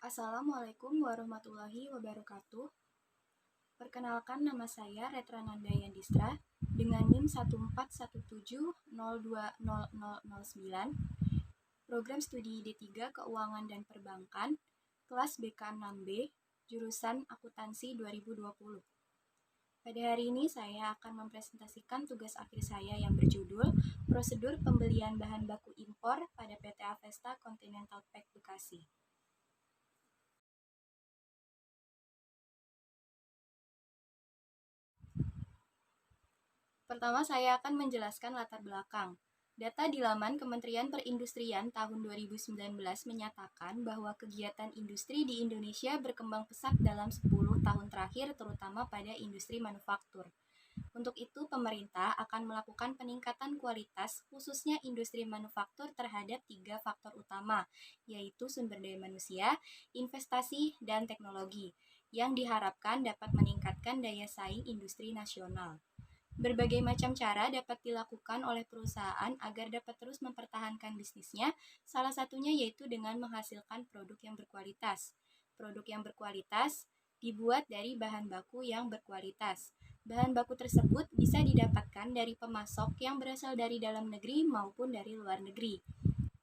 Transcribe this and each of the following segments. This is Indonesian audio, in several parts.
Assalamualaikum warahmatullahi wabarakatuh. Perkenalkan, nama saya Retra Nanda Yandistra dengan NIM 14170200009, program studi D3 Keuangan dan Perbankan, kelas BK 6B, jurusan Akuntansi 2020. Pada hari ini saya akan mempresentasikan tugas akhir saya yang berjudul Prosedur Pembelian Bahan Baku Impor pada PT Avesta Continental Pack Bekasi. Pertama, saya akan menjelaskan latar belakang. Data di laman Kementerian Perindustrian tahun 2019 menyatakan bahwa kegiatan industri di Indonesia berkembang pesat dalam 10 tahun terakhir, terutama pada industri manufaktur. Untuk itu, pemerintah akan melakukan peningkatan kualitas, khususnya industri manufaktur terhadap 3 faktor utama, yaitu sumber daya manusia, investasi, dan teknologi, yang diharapkan dapat meningkatkan daya saing industri nasional. Berbagai macam cara dapat dilakukan oleh perusahaan agar dapat terus mempertahankan bisnisnya, salah satunya yaitu dengan menghasilkan produk yang berkualitas. Produk yang berkualitas dibuat dari bahan baku yang berkualitas. Bahan baku tersebut bisa didapatkan dari pemasok yang berasal dari dalam negeri maupun dari luar negeri.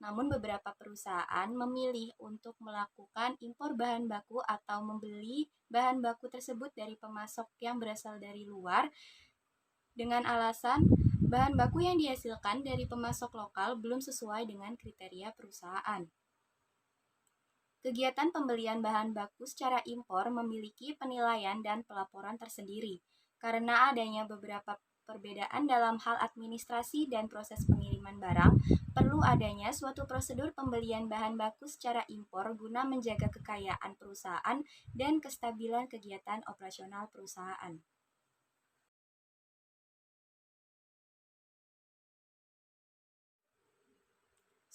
Namun beberapa perusahaan memilih untuk melakukan impor bahan baku atau membeli bahan baku tersebut dari pemasok yang berasal dari luar dengan alasan bahan baku yang dihasilkan dari pemasok lokal belum sesuai dengan kriteria perusahaan. Kegiatan pembelian bahan baku secara impor memiliki penilaian dan pelaporan tersendiri, karena adanya beberapa perbedaan dalam hal administrasi dan proses pengiriman barang, perlu adanya suatu prosedur pembelian bahan baku secara impor guna menjaga kekayaan perusahaan dan kestabilan kegiatan operasional perusahaan.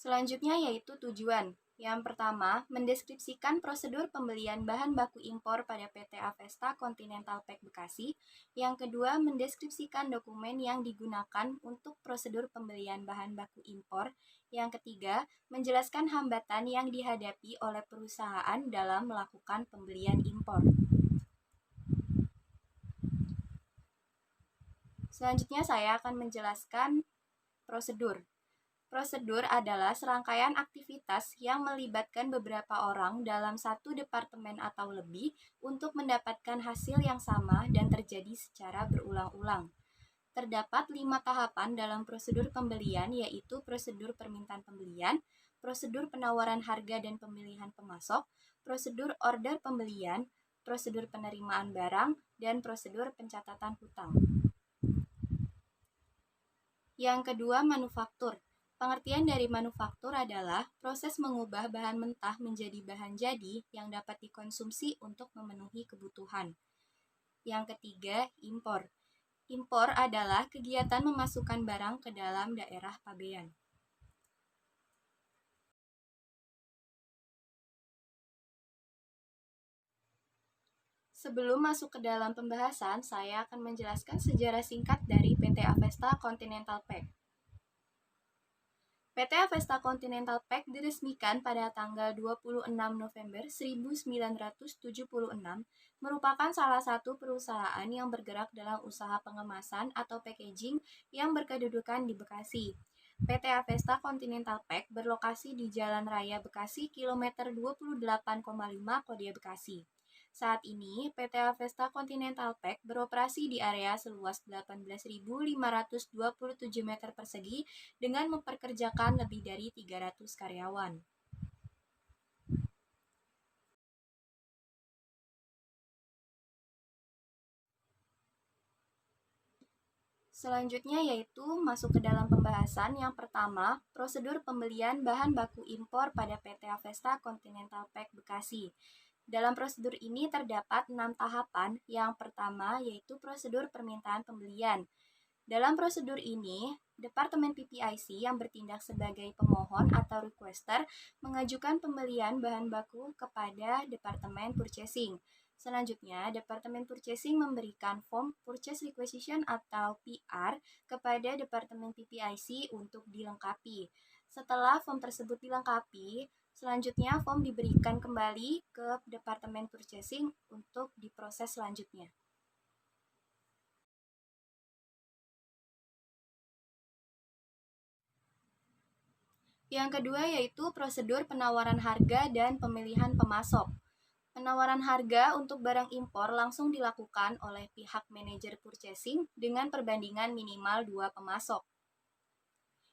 Selanjutnya yaitu tujuan. Yang pertama, mendeskripsikan prosedur pembelian bahan baku impor pada PT Avesta Continental Pack Bekasi. Yang kedua, mendeskripsikan dokumen yang digunakan untuk prosedur pembelian bahan baku impor. Yang ketiga, menjelaskan hambatan yang dihadapi oleh perusahaan dalam melakukan pembelian impor. Selanjutnya saya akan menjelaskan prosedur. Prosedur adalah serangkaian aktivitas yang melibatkan beberapa orang dalam satu departemen atau lebih untuk mendapatkan hasil yang sama dan terjadi secara berulang-ulang. Terdapat 5 tahapan dalam prosedur pembelian, yaitu prosedur permintaan pembelian, prosedur penawaran harga dan pemilihan pemasok, prosedur order pembelian, prosedur penerimaan barang, dan prosedur pencatatan hutang. Yang kedua, manufaktur. Pengertian dari manufaktur adalah proses mengubah bahan mentah menjadi bahan jadi yang dapat dikonsumsi untuk memenuhi kebutuhan. Yang ketiga, impor. Impor adalah kegiatan memasukkan barang ke dalam daerah pabean. Sebelum masuk ke dalam pembahasan, saya akan menjelaskan sejarah singkat dari PT Avesta Continental Pack. PT Avesta Continental Pack diresmikan pada tanggal 26 November 1976, merupakan salah satu perusahaan yang bergerak dalam usaha pengemasan atau packaging yang berkedudukan di Bekasi. PT Avesta Continental Pack berlokasi di Jalan Raya Bekasi, kilometer 28,5 Kodia Bekasi. Saat ini, PT Avesta Continental Pack beroperasi di area seluas 18.527 meter persegi dengan memperkerjakan lebih dari 300 karyawan. Selanjutnya yaitu masuk ke dalam pembahasan. Yang pertama, prosedur pembelian bahan baku impor pada PT Avesta Continental Pack Bekasi. Dalam prosedur ini terdapat 6 tahapan. Yang pertama yaitu prosedur permintaan pembelian. Dalam prosedur ini, Departemen PPIC yang bertindak sebagai pemohon atau requester mengajukan pembelian bahan baku kepada Departemen Purchasing. Selanjutnya, Departemen Purchasing memberikan form Purchase Requisition atau PR kepada Departemen PPIC untuk dilengkapi. Setelah form tersebut dilengkapi, selanjutnya form diberikan kembali ke Departemen Purchasing untuk diproses selanjutnya. Yang kedua yaitu prosedur penawaran harga dan pemilihan pemasok. Penawaran harga untuk barang impor langsung dilakukan oleh pihak manajer purchasing dengan perbandingan minimal 2 pemasok.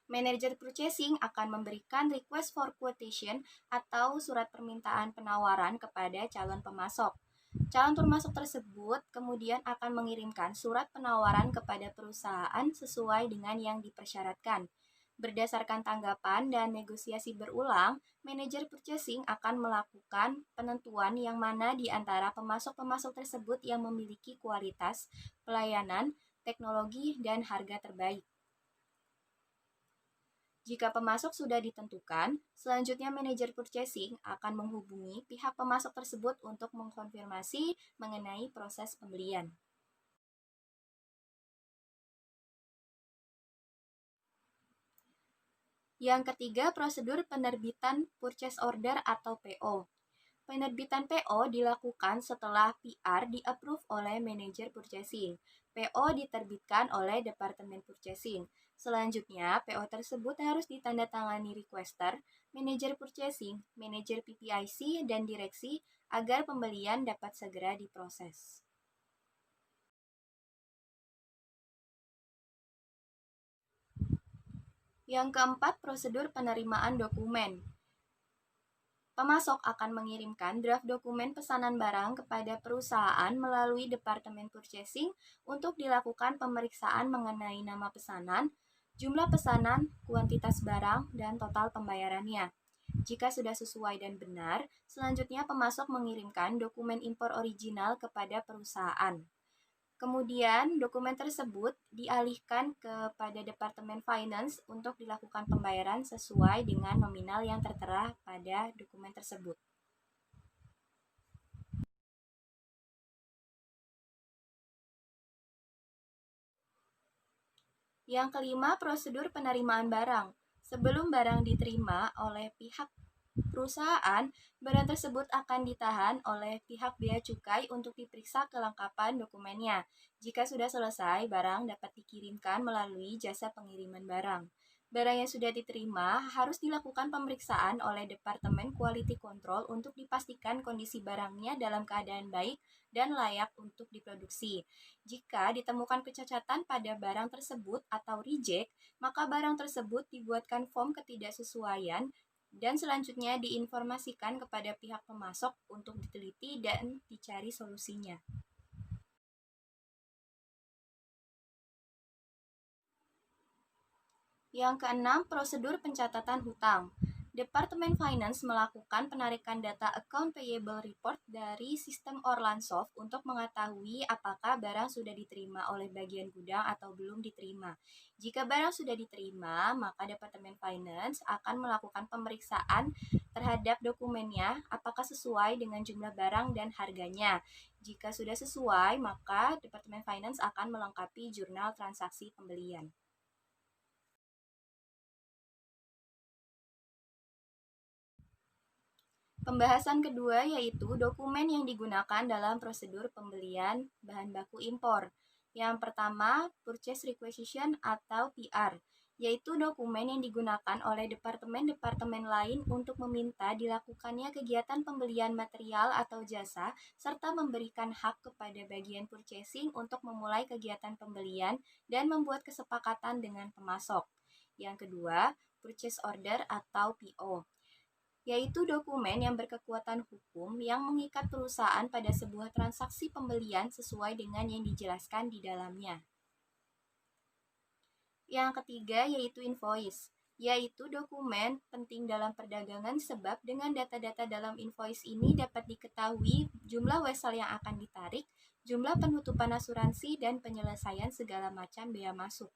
Manajer purchasing akan memberikan request for quotation atau surat permintaan penawaran kepada calon pemasok. Calon pemasok tersebut kemudian akan mengirimkan surat penawaran kepada perusahaan sesuai dengan yang dipersyaratkan. Berdasarkan tanggapan dan negosiasi berulang, manajer purchasing akan melakukan penentuan yang mana di antara pemasok-pemasok tersebut yang memiliki kualitas, pelayanan, teknologi, dan harga terbaik. Jika pemasok sudah ditentukan, selanjutnya manajer purchasing akan menghubungi pihak pemasok tersebut untuk mengkonfirmasi mengenai proses pembelian. Yang ketiga, prosedur penerbitan purchase order atau PO. Penerbitan PO dilakukan setelah PR di-approve oleh manajer purchasing. PO diterbitkan oleh Departemen Purchasing. Selanjutnya, PO tersebut harus ditandatangani requester, manajer purchasing, manajer PPIC, dan direksi agar pembelian dapat segera diproses. Yang keempat, prosedur penerimaan dokumen. Pemasok akan mengirimkan draft dokumen pesanan barang kepada perusahaan melalui Departemen Purchasing untuk dilakukan pemeriksaan mengenai nama pesanan, jumlah pesanan, kuantitas barang, dan total pembayarannya. Jika sudah sesuai dan benar, selanjutnya pemasok mengirimkan dokumen impor original kepada perusahaan. Kemudian, dokumen tersebut dialihkan kepada Departemen Finance untuk dilakukan pembayaran sesuai dengan nominal yang tertera pada dokumen tersebut. Yang kelima, prosedur penerimaan barang. Sebelum barang diterima oleh pihak perusahaan, barang tersebut akan ditahan oleh pihak bea cukai untuk diperiksa kelengkapan dokumennya. Jika sudah selesai, barang dapat dikirimkan melalui jasa pengiriman barang. Barang yang sudah diterima harus dilakukan pemeriksaan oleh Departemen Quality Control untuk dipastikan kondisi barangnya dalam keadaan baik dan layak untuk diproduksi. Jika ditemukan kecacatan pada barang tersebut atau reject, maka barang tersebut dibuatkan form ketidaksesuaian dan selanjutnya diinformasikan kepada pihak pemasok untuk diteliti dan dicari solusinya. Yang keenam, prosedur pencatatan hutang. Departemen Finance melakukan penarikan data Account Payable Report dari sistem Orlansoft untuk mengetahui apakah barang sudah diterima oleh bagian gudang atau belum diterima. Jika barang sudah diterima, maka Departemen Finance akan melakukan pemeriksaan terhadap dokumennya apakah sesuai dengan jumlah barang dan harganya. Jika sudah sesuai, maka Departemen Finance akan melengkapi jurnal transaksi pembelian. Pembahasan kedua yaitu dokumen yang digunakan dalam prosedur pembelian bahan baku impor. Yang pertama, Purchase Requisition atau PR, yaitu dokumen yang digunakan oleh departemen-departemen lain untuk meminta dilakukannya kegiatan pembelian material atau jasa, serta memberikan hak kepada bagian purchasing untuk memulai kegiatan pembelian dan membuat kesepakatan dengan pemasok. Yang kedua, Purchase Order atau PO, yaitu dokumen yang berkekuatan hukum yang mengikat perusahaan pada sebuah transaksi pembelian sesuai dengan yang dijelaskan di dalamnya. Yang ketiga yaitu invoice, yaitu dokumen penting dalam perdagangan sebab dengan data-data dalam invoice ini dapat diketahui jumlah wesel yang akan ditarik, jumlah penutupan asuransi, dan penyelesaian segala macam bea masuk.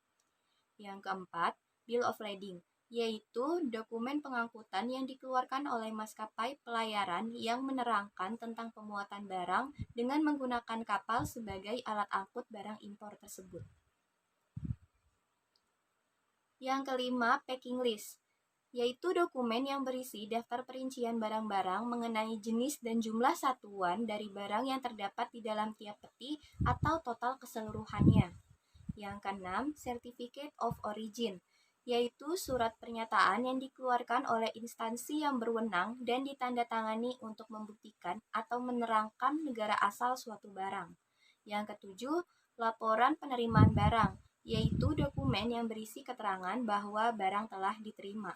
Yang keempat, Bill of Lading, yaitu dokumen pengangkutan yang dikeluarkan oleh maskapai pelayaran yang menerangkan tentang pemuatan barang dengan menggunakan kapal sebagai alat angkut barang impor tersebut. Yang kelima, packing list, yaitu dokumen yang berisi daftar perincian barang-barang mengenai jenis dan jumlah satuan dari barang yang terdapat di dalam tiap peti atau total keseluruhannya. Yang keenam, Certificate of Origin, yaitu surat pernyataan yang dikeluarkan oleh instansi yang berwenang dan ditandatangani untuk membuktikan atau menerangkan negara asal suatu barang. Yang ketujuh, laporan penerimaan barang, yaitu dokumen yang berisi keterangan bahwa barang telah diterima.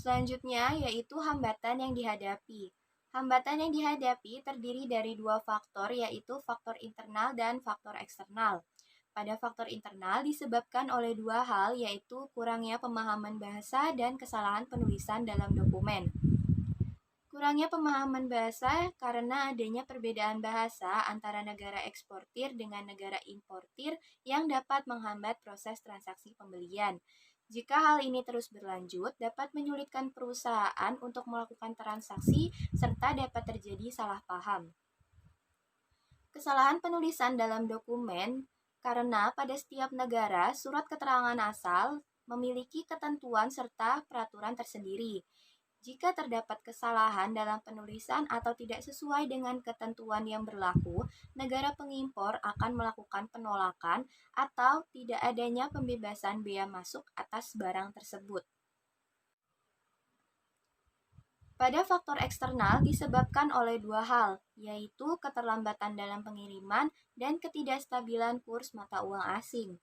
Selanjutnya yaitu hambatan yang dihadapi. Hambatan yang dihadapi terdiri dari dua faktor, yaitu faktor internal dan faktor eksternal. Pada faktor internal disebabkan oleh dua hal, yaitu kurangnya pemahaman bahasa dan kesalahan penulisan dalam dokumen. Kurangnya pemahaman bahasa karena adanya perbedaan bahasa antara negara eksportir dengan negara importir yang dapat menghambat proses transaksi pembelian. Jika hal ini terus berlanjut, dapat menyulitkan perusahaan untuk melakukan transaksi serta dapat terjadi salah paham. Kesalahan penulisan dalam dokumen karena pada setiap negara surat keterangan asal memiliki ketentuan serta peraturan tersendiri. Jika terdapat kesalahan dalam penulisan atau tidak sesuai dengan ketentuan yang berlaku, negara pengimpor akan melakukan penolakan atau tidak adanya pembebasan bea masuk atas barang tersebut. Pada faktor eksternal disebabkan oleh dua hal, yaitu keterlambatan dalam pengiriman dan ketidakstabilan kurs mata uang asing.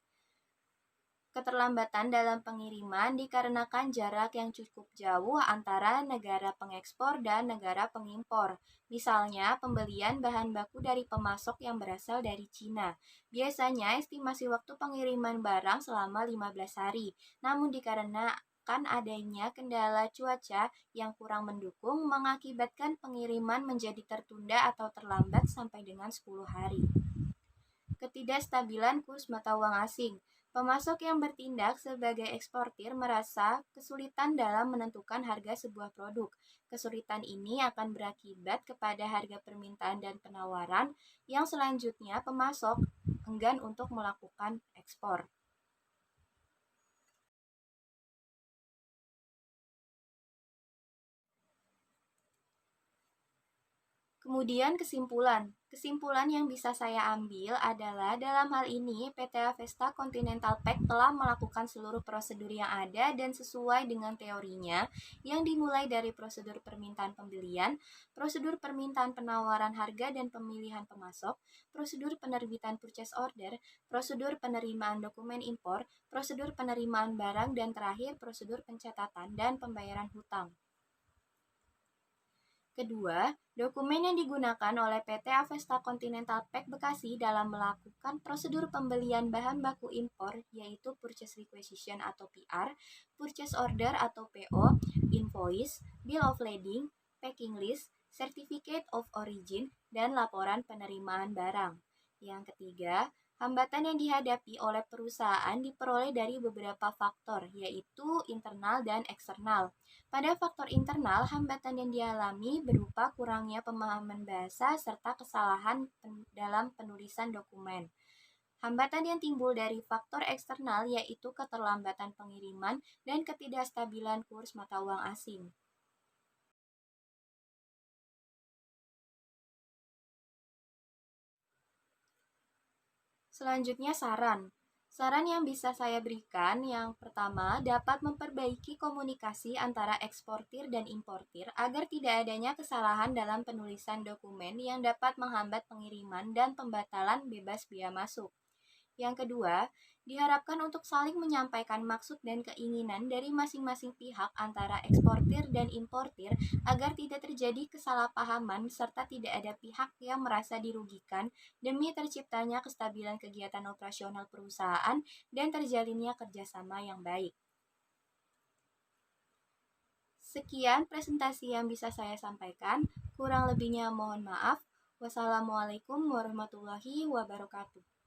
Keterlambatan dalam pengiriman dikarenakan jarak yang cukup jauh antara negara pengekspor dan negara pengimpor. Misalnya, pembelian bahan baku dari pemasok yang berasal dari Cina. Biasanya estimasi waktu pengiriman barang selama 15 hari. Namun dikarenakan adanya kendala cuaca yang kurang mendukung mengakibatkan pengiriman menjadi tertunda atau terlambat sampai dengan 10 hari. Ketidakstabilan kurs mata uang asing. Pemasok yang bertindak sebagai eksportir merasa kesulitan dalam menentukan harga sebuah produk. Kesulitan ini akan berakibat kepada harga permintaan dan penawaran yang selanjutnya pemasok enggan untuk melakukan ekspor. Kemudian kesimpulan. Kesimpulan yang bisa saya ambil adalah dalam hal ini PT Avesta Continental Pack telah melakukan seluruh prosedur yang ada dan sesuai dengan teorinya yang dimulai dari prosedur permintaan pembelian, prosedur permintaan penawaran harga dan pemilihan pemasok, prosedur penerbitan purchase order, prosedur penerimaan dokumen impor, prosedur penerimaan barang dan terakhir prosedur pencatatan dan pembayaran hutang. Kedua, dokumen yang digunakan oleh PT Avesta Continental Pack Bekasi dalam melakukan prosedur pembelian bahan baku impor yaitu Purchase Requisition atau PR, Purchase Order atau PO, Invoice, Bill of Lading, Packing List, Certificate of Origin, dan laporan penerimaan barang. Yang ketiga, hambatan yang dihadapi oleh perusahaan diperoleh dari beberapa faktor, yaitu internal dan eksternal. Pada faktor internal, hambatan yang dialami berupa kurangnya pemahaman bahasa serta kesalahan dalam penulisan dokumen. Hambatan yang timbul dari faktor eksternal yaitu keterlambatan pengiriman dan ketidakstabilan kurs mata uang asing. Selanjutnya saran. Saran yang bisa saya berikan yang pertama dapat memperbaiki komunikasi antara eksportir dan importir agar tidak adanya kesalahan dalam penulisan dokumen yang dapat menghambat pengiriman dan pembatalan bebas bea masuk. Yang kedua, diharapkan untuk saling menyampaikan maksud dan keinginan dari masing-masing pihak antara eksportir dan importir agar tidak terjadi kesalahpahaman serta tidak ada pihak yang merasa dirugikan demi terciptanya kestabilan kegiatan operasional perusahaan dan terjalinnya kerjasama yang baik. Sekian presentasi yang bisa saya sampaikan. Kurang lebihnya mohon maaf. Wassalamualaikum warahmatullahi wabarakatuh.